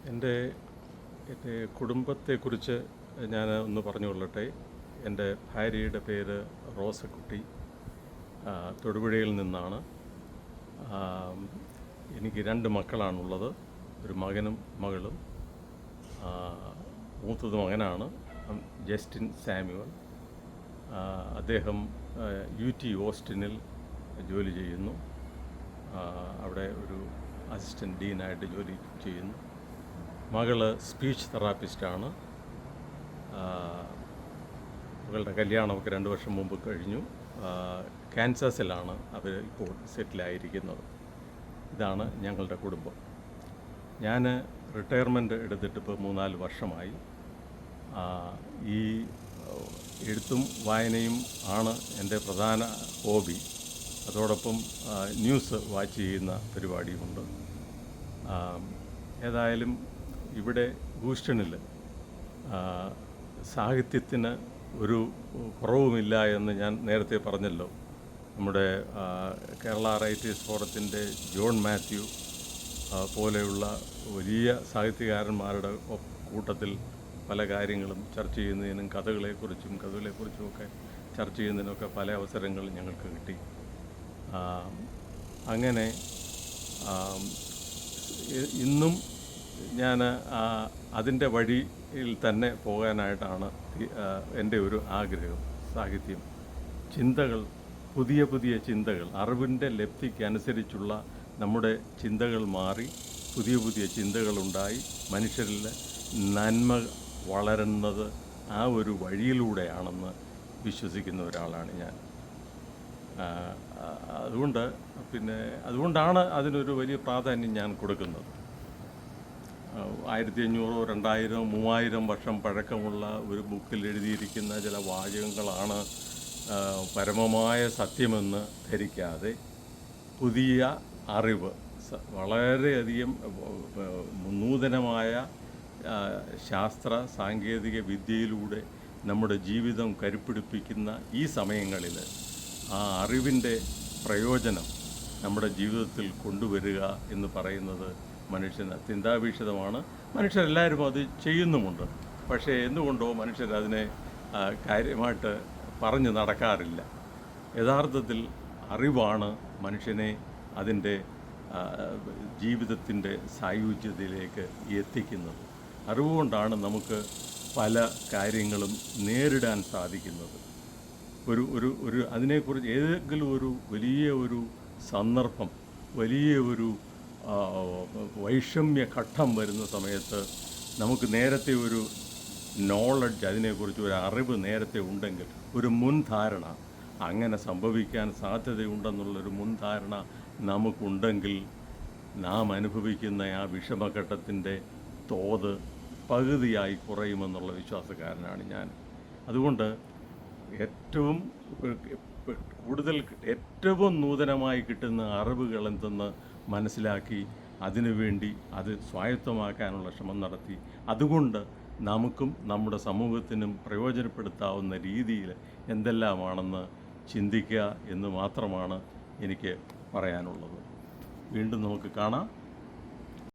എൻ്റെ എൻ്റെ കുടുംബത്തെക്കുറിച്ച് ഞാൻ ഒന്ന് പറഞ്ഞുകൊള്ളട്ടെ. എൻ്റെ ഭാര്യയുടെ പേര് റോസക്കുട്ടി. തൊടുപുഴയിൽ നിന്നാണ്. എനിക്ക് 2 മക്കളാണുള്ളത്, ഒരു മകനും മകളും. മൂത്തത് മകനാണ്, ജസ്റ്റിൻ സാമുവൽ. അദ്ദേഹം UT ഓസ്റ്റിനിൽ ജോലി ചെയ്യുന്നു. അവിടെ ഒരു അസിസ്റ്റൻറ്റ് ഡീനായിട്ട് ജോലി ചെയ്യുന്നു. മകൾ സ്പീച്ച് തെറാപ്പിസ്റ്റാണ്. മകളുടെ കല്യാണമൊക്കെ 2 വർഷം മുമ്പ് കഴിഞ്ഞു. കാൻസാസിലാണ് അവർ ഇപ്പോൾ സെറ്റിലായിരിക്കുന്നത്. ഇതാണ് ഞങ്ങളുടെ കുടുംബം. ഞാൻ റിട്ടയർമെൻറ്റ് എടുത്തിട്ട് ഇപ്പോൾ 3-4 വർഷമായി. ഈ എഴുത്തും വായനയും ആണ് എൻ്റെ പ്രധാന ഹോബി. അതോടൊപ്പം ന്യൂസ് വാച്ച് ചെയ്യുന്ന പരിപാടിയുമുണ്ട്. ഏതായാലും ഇവിടെ ഹൂസ്റ്റണിൽ സാഹിത്യത്തിന് ഒരു കുറവുമില്ല എന്ന് ഞാൻ നേരത്തെ പറഞ്ഞല്ലോ. നമ്മുടെ കേരള റൈറ്റേഴ്സ് ഫോറത്തിൻ്റെ ജോൺ മാത്യു പോലെയുള്ള വലിയ സാഹിത്യകാരന്മാരുടെ കൂട്ടത്തിൽ പല കാര്യങ്ങളും ചർച്ച ചെയ്യുന്നതിനും കഥകളെക്കുറിച്ചുമൊക്കെ ചർച്ച ചെയ്യുന്നതിനൊക്കെ പല അവസരങ്ങളും ഞങ്ങൾക്ക് കിട്ടി. അങ്ങനെ ഇന്നും ഞാൻ അതിൻ്റെ വഴിയിൽ തന്നെ പോകാനായിട്ടാണ് എൻ്റെ ഒരു ആഗ്രഹം. സാഹിത്യം, ചിന്തകൾ, പുതിയ പുതിയ ചിന്തകൾ, അറിവിൻ്റെ ലബ്ധിക്കനുസരിച്ചുള്ള നമ്മുടെ ചിന്തകൾ മാറി പുതിയ പുതിയ ചിന്തകളുണ്ടായി മനുഷ്യരിൽ നന്മ വളരുന്നത് ആ ഒരു വഴിയിലൂടെയാണെന്ന് വിശ്വസിക്കുന്ന ഒരാളാണ് ഞാൻ. അതുകൊണ്ടാണ് അതിനൊരു വലിയ പ്രാധാന്യം ഞാൻ കൊടുക്കുന്നത്. 1500, 2000, 3000 വർഷം പഴക്കമുള്ള ഒരു ബുക്കിൽ എഴുതിയിരിക്കുന്ന ചില വാചകങ്ങളാണ് പരമമായ സത്യമെന്ന് ധരിക്കാതെ പുതിയ അറിവ്, വളരെയധികം നൂതനമായ ശാസ്ത്ര സാങ്കേതിക വിദ്യയിലൂടെ നമ്മുടെ ജീവിതം കരുപ്പിടിപ്പിക്കുന്ന ഈ സമയങ്ങളിൽ ആ അറിവിൻ്റെ പ്രയോജനം നമ്മുടെ ജീവിതത്തിൽ കൊണ്ടുവരിക എന്ന് പറയുന്നത് മനുഷ്യന് ചിന്താഭീഷിതമാണ്. മനുഷ്യരെല്ലാവരും അത് ചെയ്യുന്നുമുണ്ട്. പക്ഷേ എന്തുകൊണ്ടോ മനുഷ്യരതിനെ കാര്യമായിട്ട് പറഞ്ഞു നടക്കാറില്ല. യഥാർത്ഥത്തിൽ അറിവാണ് മനുഷ്യനെ അതിൻ്റെ ജീവിതത്തിൻ്റെ സായുജ്യതയിലേക്ക് എത്തിക്കുന്നത്. അറിവുകൊണ്ടാണ് നമുക്ക് പല കാര്യങ്ങളും നേരിടാൻ സാധിക്കുന്നത്. ഒരു അതിനെക്കുറിച്ച് ഏതെങ്കിലും ഒരു വലിയ ഒരു സന്ദർഭം, വലിയ ഒരു വൈഷമ്യ ഘട്ടം വരുന്ന സമയത്ത് നമുക്ക് നേരത്തെ ഒരു നോളജ്, അതിനെക്കുറിച്ച് ഒരു അറിവ് നേരത്തെ ഉണ്ടെങ്കിൽ, ഒരു മുൻധാരണ, അങ്ങനെ സംഭവിക്കാൻ സാധ്യതയുണ്ടെന്നുള്ളൊരു മുൻധാരണ നമുക്കുണ്ടെങ്കിൽ നാം അനുഭവിക്കുന്ന ആ വിഷമഘട്ടത്തിൻ്റെ തോത് പകുതിയായി കുറയുമെന്നുള്ള വിശ്വാസക്കാരനാണ് ഞാൻ. അതുകൊണ്ട് ഏറ്റവും നൂതനമായി കിട്ടുന്ന അറിവുകൾ എന്തെന്ന് മനസ്സിലാക്കി അതിനുവേണ്ടി അത് സ്വായത്തമാക്കാനുള്ള ശ്രമം നടത്തി അതുകൊണ്ട് നമുക്കും നമ്മുടെ സമൂഹത്തിനും പ്രയോജനപ്പെടുത്താവുന്ന രീതിയിൽ എന്തെല്ലാമാണെന്ന് ചിന്തിക്കുക എന്ന് മാത്രമാണ് എനിക്ക് പറയാനുള്ളത്. വീണ്ടും നമുക്ക് കാണാം.